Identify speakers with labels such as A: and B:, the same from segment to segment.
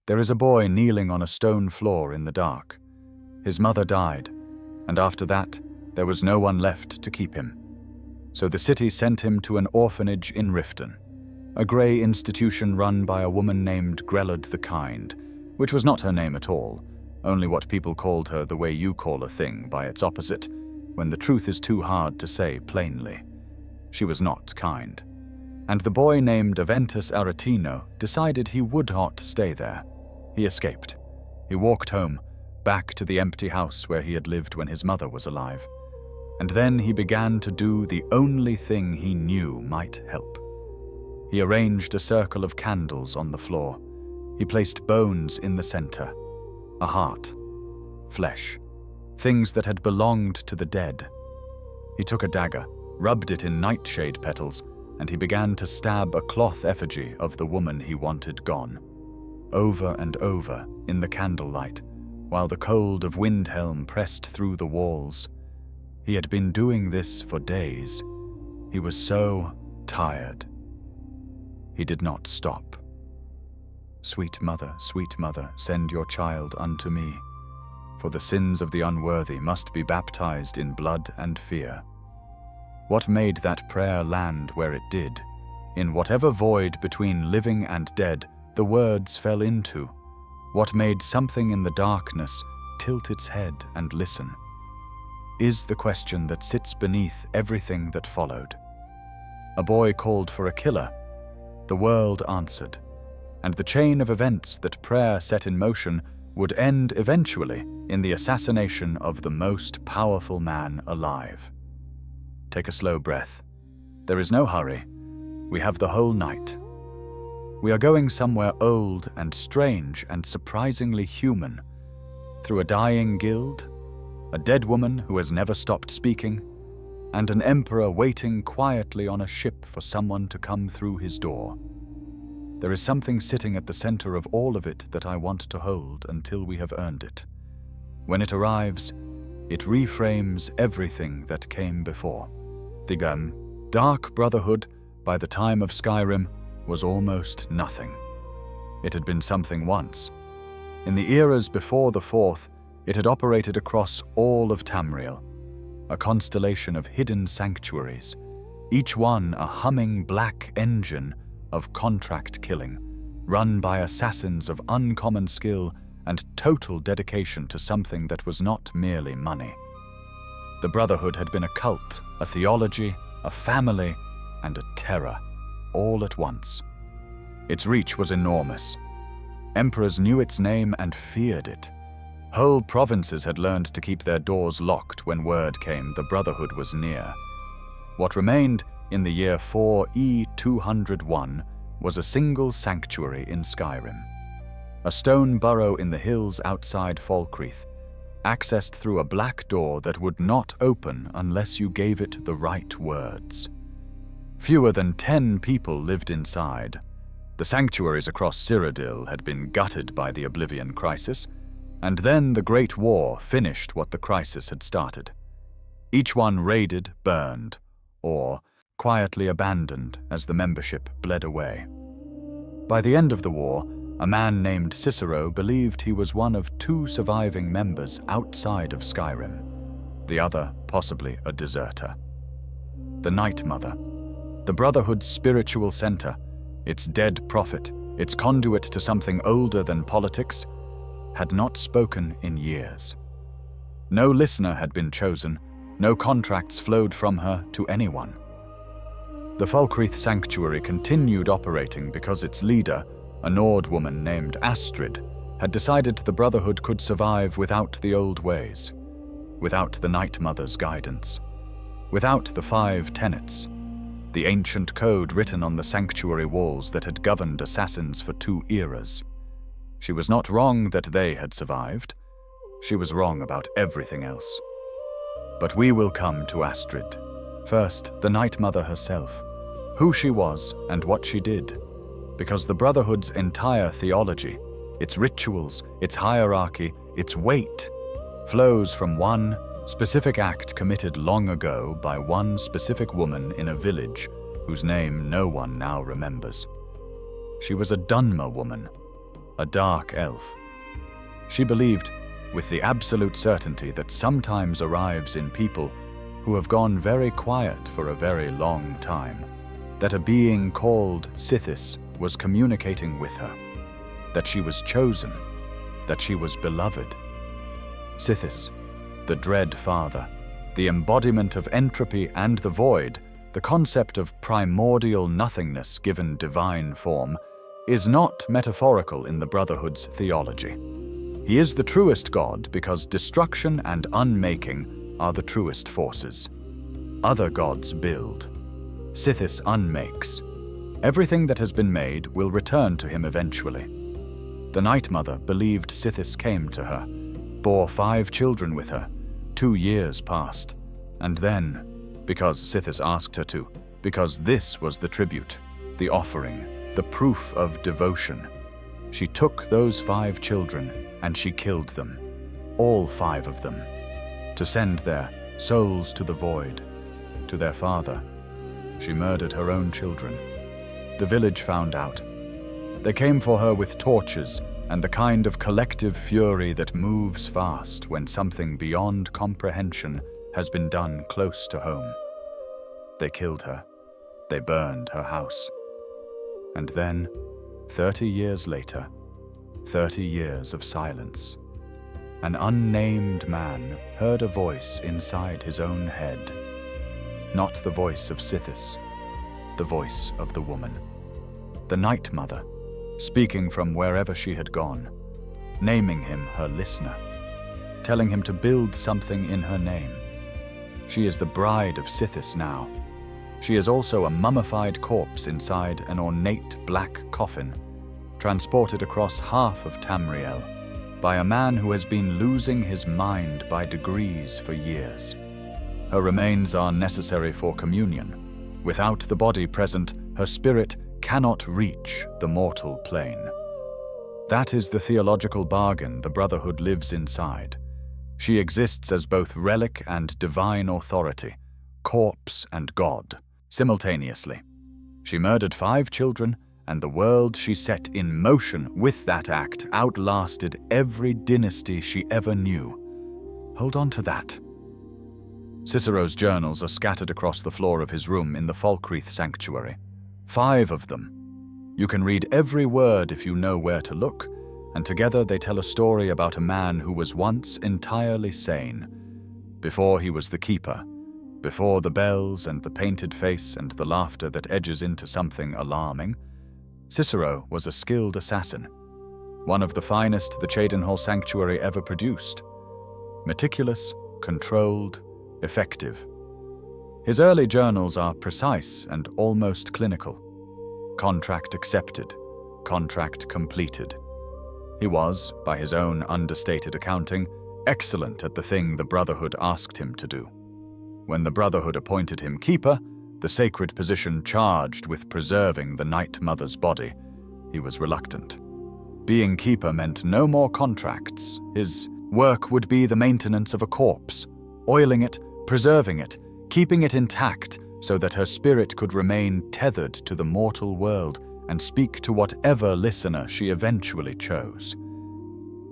A: There is a boy kneeling on a stone floor in the dark. His mother died, and after that, there was no one left to keep him. So the city sent him to an orphanage in Riften, a grey institution run by a woman named Grellad the Kind, which was not her name at all, only what people called her the way you call a thing by its opposite, when the truth is too hard to say plainly. She was not kind. And the boy named Aventus Aretino decided he would not stay there. He escaped. He walked home, back to the empty house where he had lived when his mother was alive. And then he began to do the only thing he knew might help. He arranged a circle of candles on the floor. He placed bones in the center, a heart, flesh, things that had belonged to the dead. He took a dagger, rubbed it in nightshade petals, and he began to stab a cloth effigy of the woman he wanted gone, over and over in the candlelight, while the cold of Windhelm pressed through the walls. He had been doing this for days. He was so tired. He did not stop. Sweet mother, send your child unto me, for the sins of the unworthy must be baptized in blood and fear. What made that prayer land where it did? In whatever void between living and dead the words fell into. What made something in the darkness tilt its head and listen? Is the question that sits beneath everything that followed. A boy called for a killer. The world answered. And the chain of events that prayer set in motion would end eventually in the assassination of the most powerful man alive. Take a slow breath. There is no hurry. We have the whole night. We are going somewhere old and strange and surprisingly human. Through a dying guild, a dead woman who has never stopped speaking, and an emperor waiting quietly on a ship for someone to come through his door. There is something sitting at the center of all of it that I want to hold until we have earned it. When it arrives, it reframes everything that came before. The Dark Brotherhood, by the time of Skyrim, was almost nothing. It had been something once. In the eras before the Fourth, it had operated across all of Tamriel, a constellation of hidden sanctuaries, each one a humming black engine of contract killing, run by assassins of uncommon skill and total dedication to something that was not merely money. The Brotherhood had been a cult, a theology, a family, and a terror, all at once. Its reach was enormous. Emperors knew its name and feared it. Whole provinces had learned to keep their doors locked when word came the Brotherhood was near. What remained in the year 4E201 was a single sanctuary in Skyrim. A stone burrow in the hills outside Falkreath, accessed through a black door that would not open unless you gave it the right words. Fewer than 10 people lived inside. The sanctuaries across Cyrodiil had been gutted by the Oblivion Crisis, and then the Great War finished what the crisis had started. Each one raided, burned, or quietly abandoned as the membership bled away. By the end of the war, a man named Cicero believed he was one of 2 surviving members outside of Skyrim, the other possibly a deserter. The Night Mother, the Brotherhood's spiritual center, its dead prophet, its conduit to something older than politics, had not spoken in years. No listener had been chosen, no contracts flowed from her to anyone. The Falkreath Sanctuary continued operating because its leader, a Nord woman named Astrid, had decided the Brotherhood could survive without the old ways, without the Night Mother's guidance, without the 5 tenets, the ancient code written on the sanctuary walls that had governed assassins for 2 eras. She was not wrong that they had survived. She was wrong about everything else. But we will come to Astrid. First, the Night Mother herself, who she was and what she did. Because the Brotherhood's entire theology, its rituals, its hierarchy, its weight, flows from one specific act committed long ago by one specific woman in a village whose name no one now remembers. She was a Dunmer woman, a dark elf. She believed, with the absolute certainty that sometimes arrives in people who have gone very quiet for a very long time, that a being called Sithis was communicating with her, that she was chosen, that she was beloved. Sithis, the dread father, the embodiment of entropy and the void, the concept of primordial nothingness given divine form, is not metaphorical in the Brotherhood's theology. He is the truest God because destruction and unmaking are the truest forces. Other gods build. Sithis unmakes. Everything that has been made will return to him eventually. The Night Mother believed Sithis came to her, bore 5 children with her. 2 years passed, and then, because Sithis asked her to, because this was the tribute, the offering, the proof of devotion, she took those 5 children and she killed them, all 5 of them, to send their souls to the void, to their father. She murdered her own children. The village found out. They came for her with torches and the kind of collective fury that moves fast when something beyond comprehension has been done close to home. They killed her. They burned her house. And then, 30 years later, 30 years of silence, an unnamed man heard a voice inside his own head. Not the voice of Sithis, the voice of the woman, the Night Mother, speaking from wherever she had gone, naming him her listener, telling him to build something in her name. She is the bride of Sithis now. She is also a mummified corpse inside an ornate black coffin, transported across half of Tamriel by a man who has been losing his mind by degrees for years. Her remains are necessary for communion. Without the body present, her spirit cannot reach the mortal plane. That is the theological bargain the Brotherhood lives inside. She exists as both relic and divine authority, corpse and god, simultaneously. She murdered 5 children, and the world she set in motion with that act outlasted every dynasty she ever knew. Hold on to that. Cicero's journals are scattered across the floor of his room in the Falkreath Sanctuary. 5 of them. You can read every word if you know where to look, and together they tell a story about a man who was once entirely sane. Before he was the keeper, before the bells and the painted face and the laughter that edges into something alarming, Cicero was a skilled assassin, one of the finest the Cheydinhal Sanctuary ever produced. Meticulous, controlled, effective. His early journals are precise and almost clinical. Contract accepted, contract completed. He was, by his own understated accounting, excellent at the thing the Brotherhood asked him to do. When the Brotherhood appointed him keeper, the sacred position charged with preserving the Night Mother's body, he was reluctant. Being keeper meant no more contracts. His work would be the maintenance of a corpse, oiling it, preserving it, keeping it intact so that her spirit could remain tethered to the mortal world and speak to whatever listener she eventually chose.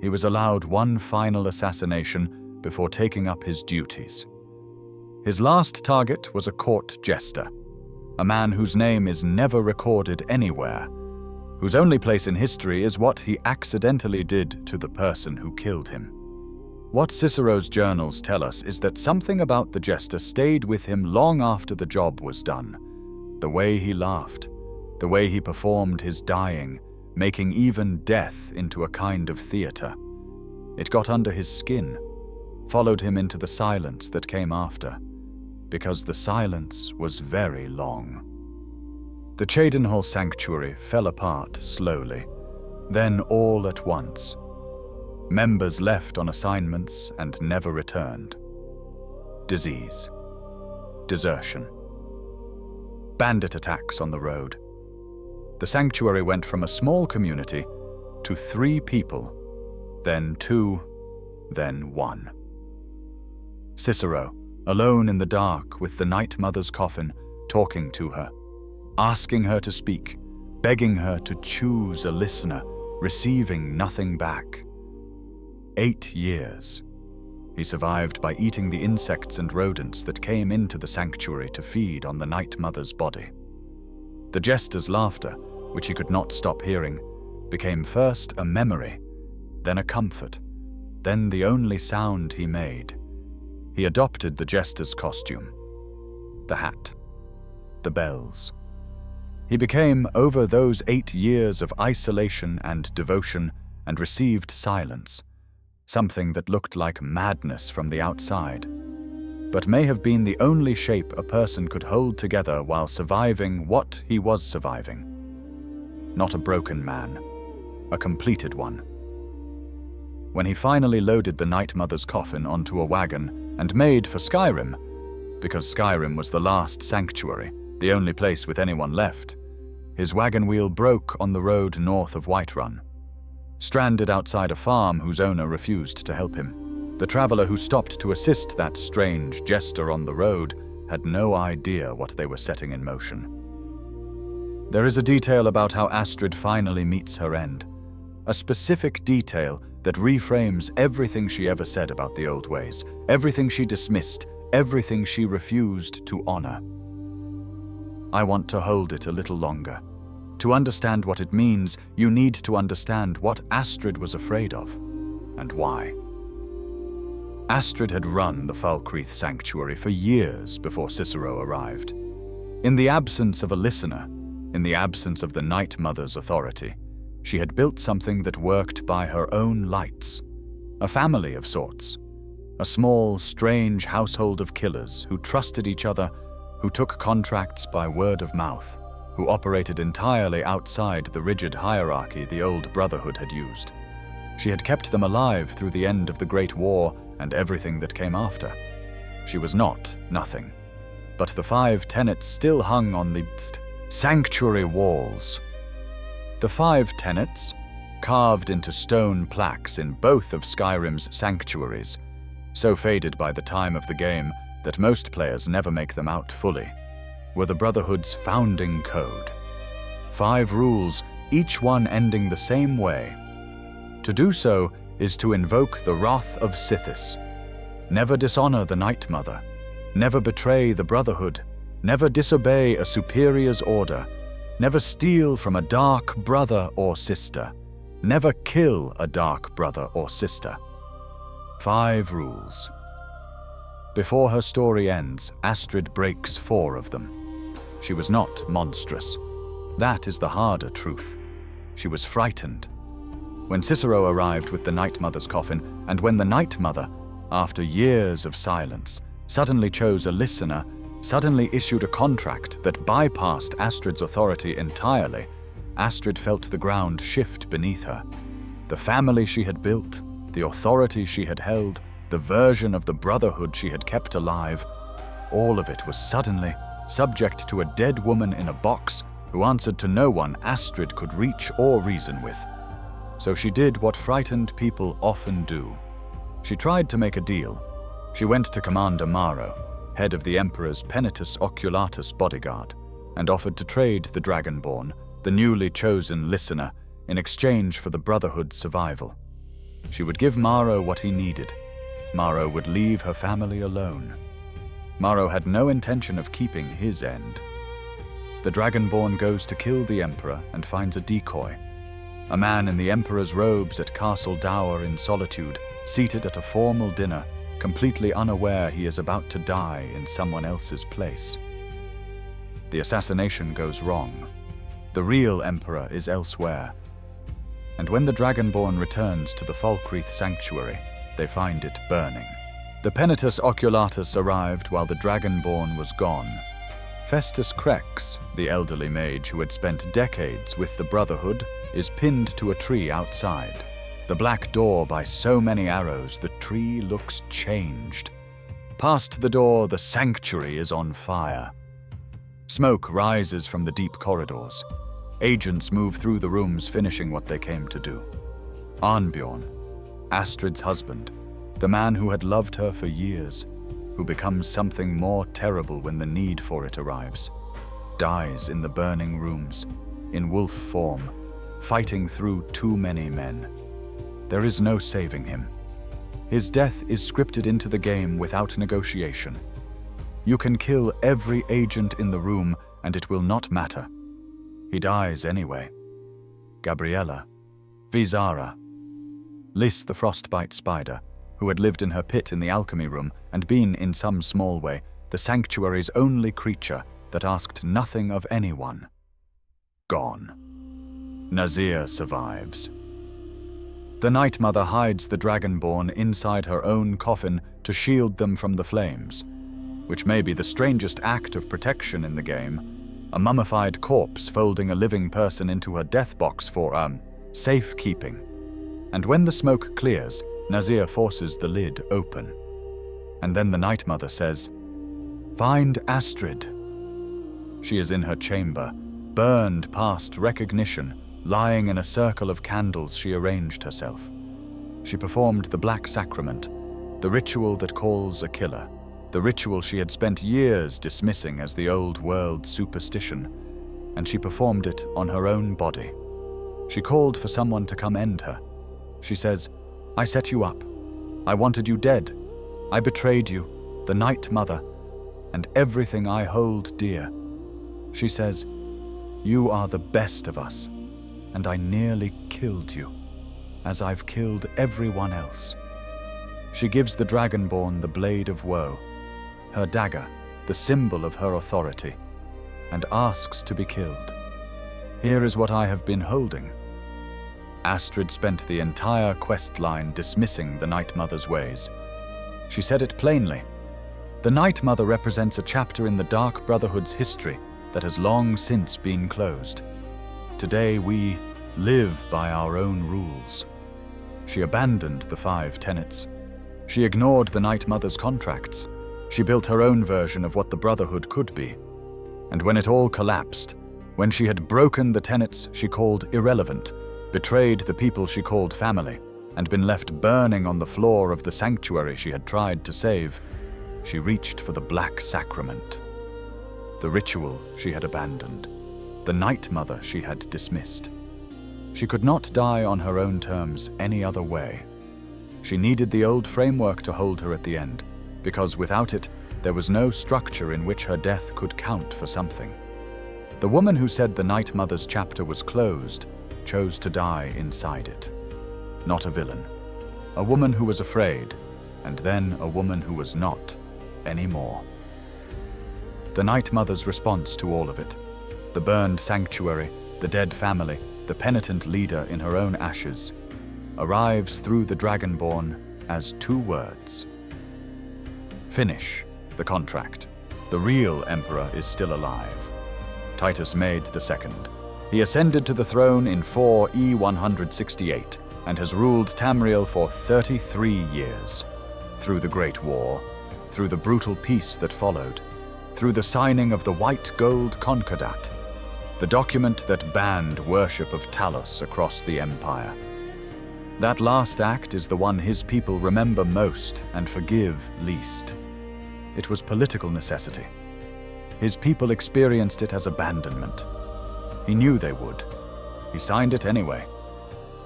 A: He was allowed one final assassination before taking up his duties. His last target was a court jester, a man whose name is never recorded anywhere, whose only place in history is what he accidentally did to the person who killed him. What Cicero's journals tell us is that something about the jester stayed with him long after the job was done. The way he laughed, the way he performed his dying, making even death into a kind of theater. It got under his skin, followed him into the silence that came after, because the silence was very long. The Cheydinhal Sanctuary fell apart slowly, then all at once. Members left on assignments and never returned. Disease. Desertion. Bandit attacks on the road. The sanctuary went from a small community to 3 people, then 2, then 1. Cicero, alone in the dark with the Night Mother's coffin, talking to her, asking her to speak, begging her to choose a listener, receiving nothing back. 8 years. He survived by eating the insects and rodents that came into the sanctuary to feed on the Night Mother's body. The jester's laughter, which he could not stop hearing, became first a memory, then a comfort, then the only sound he made. He adopted the jester's costume, the hat, the bells. He became, over those 8 years of isolation and devotion, and received silence, something that looked like madness from the outside, but may have been the only shape a person could hold together while surviving what he was surviving. Not a broken man, a completed one. When he finally loaded the Night Mother's coffin onto a wagon and made for Skyrim, because Skyrim was the last sanctuary, the only place with anyone left, his wagon wheel broke on the road north of Whiterun. Stranded outside a farm whose owner refused to help him, the traveler who stopped to assist that strange jester on the road had no idea what they were setting in motion. There is a detail about how Astrid finally meets her end, a specific detail that reframes everything she ever said about the old ways, everything she dismissed, everything she refused to honor. I want to hold it a little longer. To understand what it means, you need to understand what Astrid was afraid of, and why. Astrid had run the Falkreath Sanctuary for years before Cicero arrived. In the absence of a listener, in the absence of the Night Mother's authority, she had built something that worked by her own lights. A family of sorts. A small, strange household of killers who trusted each other, who took contracts by word of mouth, who operated entirely outside the rigid hierarchy the old Brotherhood had used. She had kept them alive through the end of the Great War and everything that came after. She was not nothing, but the 5 tenets still hung on the sanctuary walls. The 5 tenets, carved into stone plaques in both of Skyrim's sanctuaries, so faded by the time of the game that most players never make them out fully, were the Brotherhood's founding code. 5 rules, each one ending the same way. To do so is to invoke the wrath of Sithis. Never dishonor the Night Mother. Never betray the Brotherhood. Never disobey a superior's order. Never steal from a dark brother or sister. Never kill a dark brother or sister. 5 rules. Before her story ends, Astrid breaks 4 of them. She was not monstrous. That is the harder truth. She was frightened. When Cicero arrived with the Night Mother's coffin, and when the Night Mother, after years of silence, suddenly chose a listener, suddenly issued a contract that bypassed Astrid's authority entirely, Astrid felt the ground shift beneath her. The family she had built, the authority she had held, the version of the Brotherhood she had kept alive, all of it was suddenly subject to a dead woman in a box who answered to no one Astrid could reach or reason with. So she did what frightened people often do. She tried to make a deal. She went to Commander Maro, head of the Emperor's Penitus Oculatus bodyguard, and offered to trade the Dragonborn, the newly chosen listener, in exchange for the Brotherhood's survival. She would give Maro what he needed. Maro would leave her family alone. Maro had no intention of keeping his end. The Dragonborn goes to kill the Emperor and finds a decoy. A man in the Emperor's robes at Castle Dower in solitude, seated at a formal dinner, completely unaware he is about to die in someone else's place. The assassination goes wrong. The real Emperor is elsewhere. And when the Dragonborn returns to the Falkreath Sanctuary, they find it burning. The Penitus Oculatus arrived while the Dragonborn was gone. Festus Crex, the elderly mage who had spent decades with the Brotherhood, is pinned to a tree outside. The black door by so many arrows, the tree looks changed. Past the door, the sanctuary is on fire. Smoke rises from the deep corridors. Agents move through the rooms, finishing what they came to do. Arnbjorn, Astrid's husband, the man who had loved her for years, who becomes something more terrible when the need for it arrives, dies in the burning rooms, in wolf form, fighting through too many men. There is no saving him. His death is scripted into the game without negotiation. You can kill every agent in the room and it will not matter. He dies anyway. Gabriella, Vizara, Lys the frostbite spider, who had lived in her pit in the alchemy room and been, in some small way, the sanctuary's only creature that asked nothing of anyone. Gone. Nazir survives. The Night Mother hides the Dragonborn inside her own coffin to shield them from the flames, which may be the strangest act of protection in the game, a mummified corpse folding a living person into her death box for, safekeeping. And when the smoke clears, Nazir forces the lid open. And then the Night Mother says, "Find Astrid." She is in her chamber, burned past recognition, lying in a circle of candles she arranged herself. She performed the Black Sacrament, the ritual that calls a killer, the ritual she had spent years dismissing as the old world superstition, and she performed it on her own body. She called for someone to come end her. She says, "I set you up. I wanted you dead. I betrayed you, the Night Mother, and everything I hold dear." She says, "You are the best of us, and I nearly killed you, as I've killed everyone else." She gives the Dragonborn the blade of woe, her dagger, the symbol of her authority, and asks to be killed. Here is what I have been holding. Astrid spent the entire quest line dismissing the Night Mother's ways. She said it plainly. The Night Mother represents a chapter in the Dark Brotherhood's history that has long since been closed. Today we live by our own rules. She abandoned the 5 tenets. She ignored the Night Mother's contracts. She built her own version of what the Brotherhood could be. And when it all collapsed, when she had broken the tenets she called irrelevant, betrayed the people she called family, and been left burning on the floor of the sanctuary she had tried to save, she reached for the Black Sacrament. The ritual she had abandoned, the Night Mother she had dismissed. She could not die on her own terms any other way. She needed the old framework to hold her at the end, because without it, there was no structure in which her death could count for something. The woman who said the Night Mother's chapter was closed chose to die inside it. Not a villain. A woman who was afraid, and then a woman who was not anymore. The Night Mother's response to all of it, the burned sanctuary, the dead family, the penitent leader in her own ashes, arrives through the Dragonborn as 2 words. Finish the contract. The real emperor is still alive. Titus Mede II. He ascended to the throne in 4E168 and has ruled Tamriel for 33 years. Through the Great War, through the brutal peace that followed, through the signing of the White Gold Concordat, the document that banned worship of Talos across the Empire. That last act is the one his people remember most and forgive least. It was political necessity. His people experienced it as abandonment. He knew they would. He signed it anyway.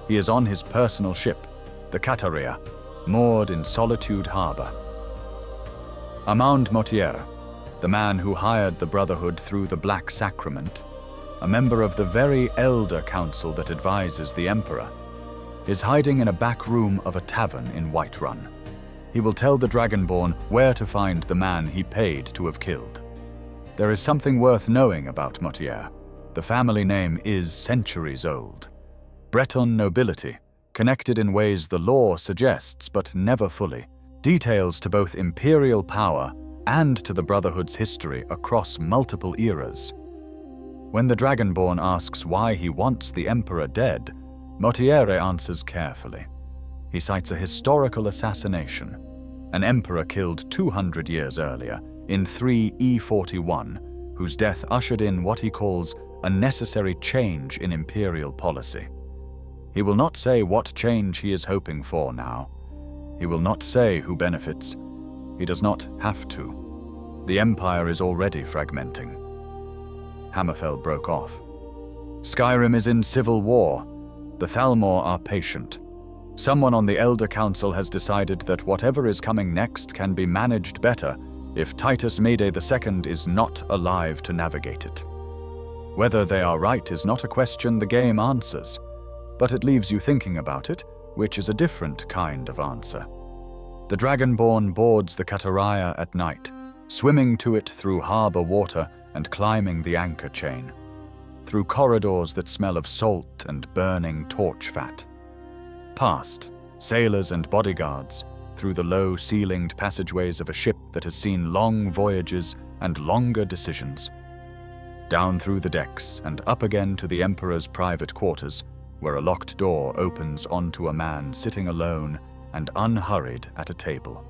A: He is on his personal ship, the Cataria, moored in Solitude Harbor. Armand Motiera, the man who hired the Brotherhood through the Black Sacrament, a member of the very elder council that advises the Emperor, is hiding in a back room of a tavern in Whiterun. He will tell the Dragonborn where to find the man he paid to have killed. There is something worth knowing about Motier. The family name is centuries old. Breton nobility, connected in ways the lore suggests but never fully, details to both imperial power and to the Brotherhood's history across multiple eras. When the Dragonborn asks why he wants the Emperor dead, Motiere answers carefully. He cites a historical assassination. An emperor killed 200 years earlier, in 3E41, whose death ushered in what he calls a necessary change in imperial policy. He will not say what change he is hoping for now. He will not say who benefits. He does not have to. The empire is already fragmenting. Hammerfell broke off. Skyrim is in civil war. The Thalmor are patient. Someone on the Elder Council has decided that whatever is coming next can be managed better if Titus Mede II is not alive to navigate it. Whether they are right is not a question the game answers, but it leaves you thinking about it, which is a different kind of answer. The Dragonborn boards the Kataraya at night, swimming to it through harbor water and climbing the anchor chain, through corridors that smell of salt and burning torch fat. Past sailors and bodyguards, through the low-ceilinged passageways of a ship that has seen long voyages and longer decisions. Down through the decks and up again to the Emperor's private quarters, where a locked door opens onto a man sitting alone and unhurried at a table.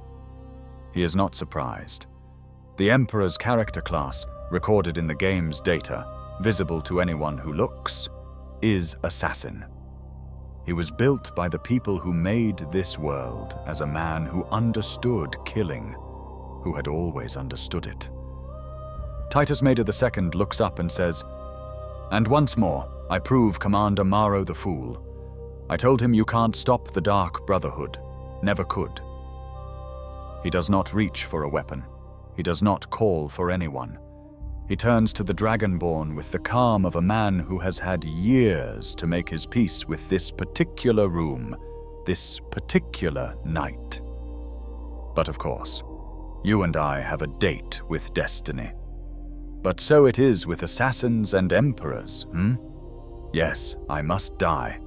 A: He is not surprised. The Emperor's character class, recorded in the game's data, visible to anyone who looks, is Assassin. He was built by the people who made this world as a man who understood killing, who had always understood it. Titus Mede II looks up and says, "And once more, I prove Commander Maro the Fool. I told him you can't stop the Dark Brotherhood. Never could." He does not reach for a weapon. He does not call for anyone. He turns to the Dragonborn with the calm of a man who has had years to make his peace with this particular room, this particular night. But of course, you and I have a date with destiny. But so it is with assassins and emperors, Yes, I must die,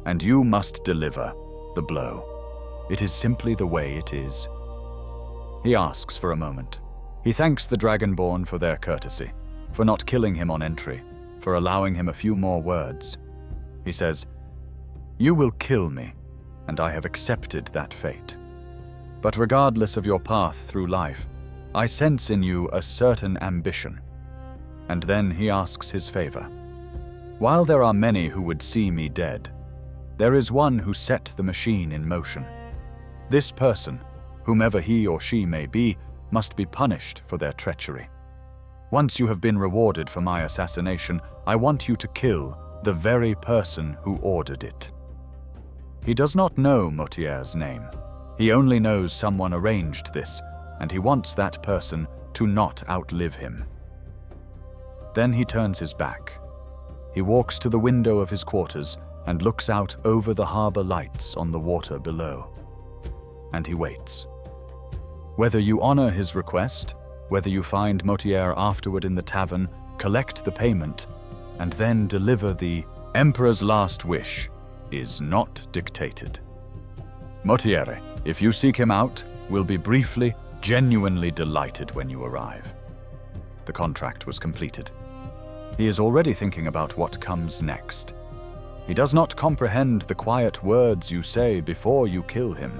A: and you must deliver the blow. It is simply the way it is. He asks for a moment. He thanks the Dragonborn for their courtesy, for not killing him on entry, for allowing him a few more words. He says, "You will kill me, and I have accepted that fate. But regardless of your path through life, I sense in you a certain ambition." And then he asks his favor. "While there are many who would see me dead, there is one who set the machine in motion. This person, whomever he or she may be, must be punished for their treachery. Once you have been rewarded for my assassination, I want you to kill the very person who ordered it." He does not know Motier's name. He only knows someone arranged this, and he wants that person to not outlive him. Then he turns his back. He walks to the window of his quarters and looks out over the harbor lights on the water below. And he waits. Whether you honor his request, whether you find Motier afterward in the tavern, collect the payment, and then deliver the Emperor's last wish, is not dictated. Motiere, if you seek him out, will be briefly, genuinely delighted when you arrive. The contract was completed. He is already thinking about what comes next. He does not comprehend the quiet words you say before you kill him,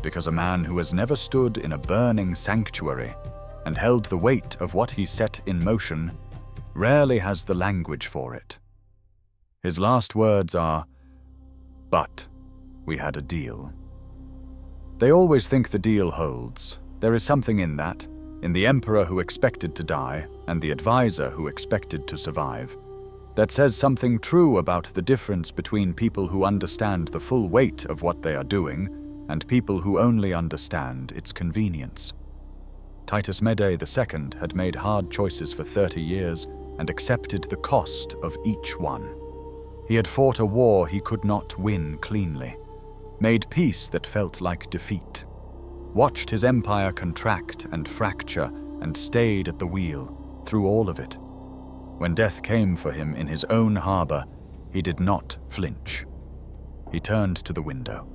A: because a man who has never stood in a burning sanctuary and held the weight of what he set in motion rarely has the language for it. His last words are, "But we had a deal." They always think the deal holds. There is something in that, in the emperor who expected to die and the advisor who expected to survive, that says something true about the difference between people who understand the full weight of what they are doing and people who only understand its convenience. Titus Mede II had made hard choices for 30 years and accepted the cost of each one. He had fought a war he could not win cleanly, made peace that felt like defeat, watched his empire contract and fracture, and stayed at the wheel through all of it. When death came for him in his own harbor, he did not flinch. He turned to the window.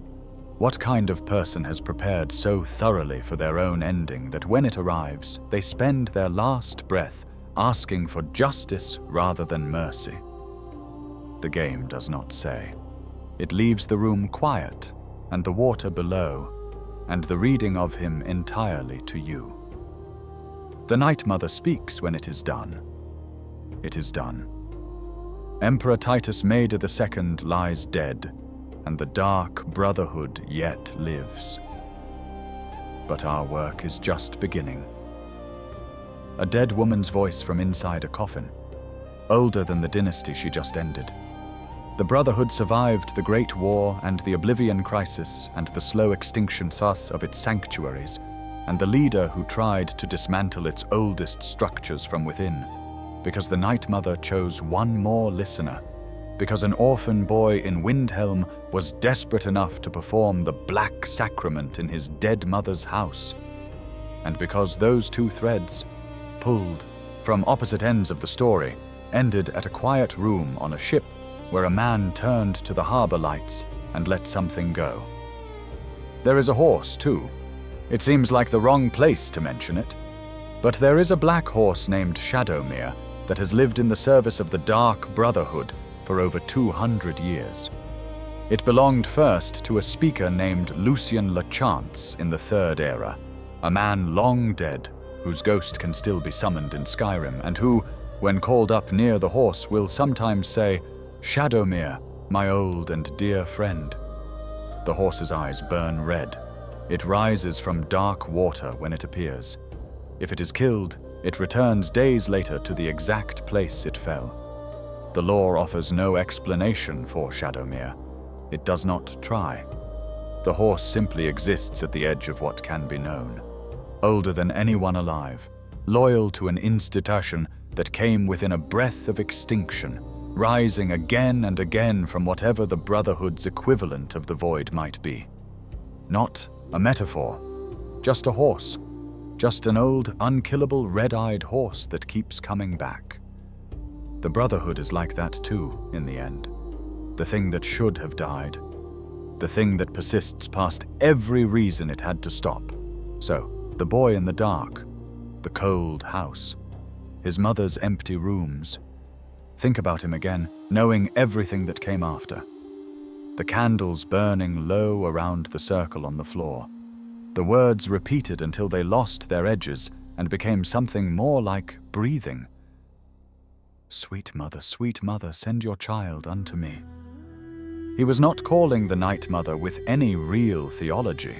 A: What kind of person has prepared so thoroughly for their own ending that when it arrives, they spend their last breath asking for justice rather than mercy? The game does not say. It leaves the room quiet and the water below, and the reading of him entirely to you. The Night Mother speaks when it is done. It is done. Emperor Titus Mede II lies dead, and the Dark Brotherhood yet lives. But our work is just beginning. A dead woman's voice from inside a coffin. older than the dynasty she just ended. The Brotherhood survived the Great War and the Oblivion Crisis and the slow extinction thus of its sanctuaries, and the leader who tried to dismantle its oldest structures from within, because the Night Mother chose one more listener, because an orphan boy in Windhelm was desperate enough to perform the Black Sacrament in his dead mother's house, and because those two threads, pulled from opposite ends of the story, ended at a quiet room on a ship where a man turned to the harbor lights and let something go. There is a horse, too. It seems like the wrong place to mention it, but there is a black horse named Shadowmere that has lived in the service of the Dark Brotherhood for over 200 years. It belonged first to a speaker named Lucian LeChance in the Third Era, a man long dead whose ghost can still be summoned in Skyrim, and who, when called up near the horse, will sometimes say, "Shadowmere, my old and dear friend." The horse's eyes burn red. It rises from dark water when it appears. If it is killed, it returns days later to the exact place it fell. The lore offers no explanation for Shadowmere. It does not try. The horse simply exists at the edge of what can be known. Older than anyone alive, loyal to an institution that came within a breath of extinction, rising again and again from whatever the Brotherhood's equivalent of the void might be. Not a metaphor, just a horse. Just an old, unkillable, red-eyed horse that keeps coming back. The Brotherhood is like that too, in the end. The thing that should have died. The thing that persists past every reason it had to stop. So, the boy in the dark, the cold house, his mother's empty rooms. Think about him again, knowing everything that came after. The candles burning low around the circle on the floor. The words repeated until they lost their edges and became something more like breathing. Sweet mother, send your child unto me." He was not calling the Night Mother with any real theology.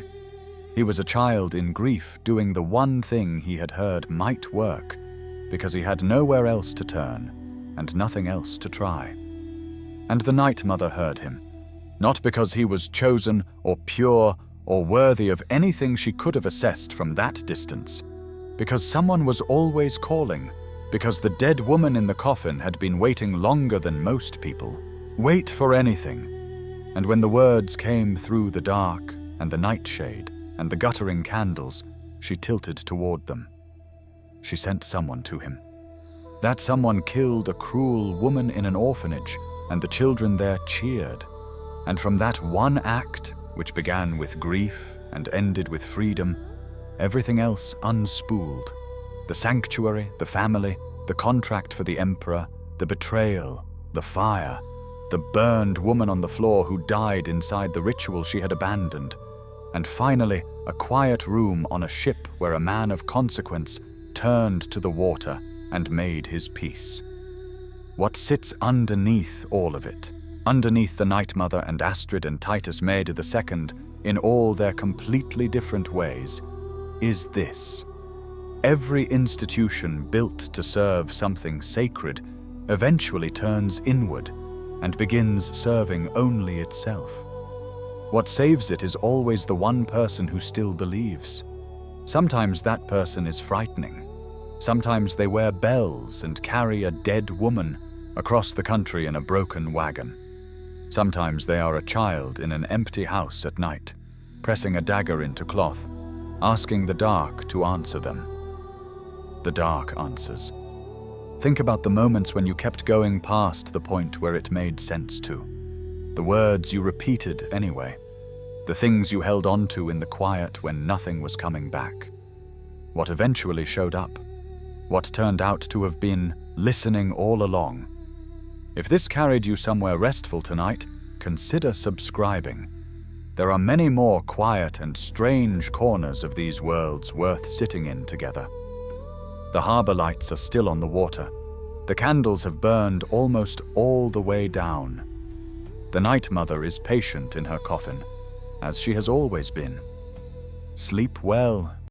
A: He was a child in grief doing the one thing he had heard might work, because he had nowhere else to turn and nothing else to try. And the Night Mother heard him, not because he was chosen or pure or worthy of anything she could have assessed from that distance, because someone was always calling, because the dead woman in the coffin had been waiting longer than most people. Wait for anything. And when the words came through the dark and the nightshade and the guttering candles, she tilted toward them. She sent someone to him. That someone killed a cruel woman in an orphanage, and the children there cheered. And from that one act, which began with grief and ended with freedom, everything else unspooled. The sanctuary, the family, the contract for the Emperor, the betrayal, the fire, the burned woman on the floor who died inside the ritual she had abandoned, and finally a quiet room on a ship where a man of consequence turned to the water and made his peace. What sits underneath all of it, underneath the Night Mother and Astrid and Titus Mede II, in all their completely different ways, is this. Every institution built to serve something sacred eventually turns inward and begins serving only itself. What saves it is always the one person who still believes. Sometimes that person is frightening. Sometimes they wear bells and carry a dead woman across the country in a broken wagon. Sometimes they are a child in an empty house at night, pressing a dagger into cloth, asking the dark to answer them. The dark answers. Think about the moments when you kept going past the point where it made sense to. The words you repeated anyway. The things you held on to in the quiet when nothing was coming back. What eventually showed up. What turned out to have been listening all along. If this carried you somewhere restful tonight, consider subscribing. There are many more quiet and strange corners of these worlds worth sitting in together. The harbor lights are still on the water. The candles have burned almost all the way down. The Night Mother is patient in her coffin, as she has always been. Sleep well,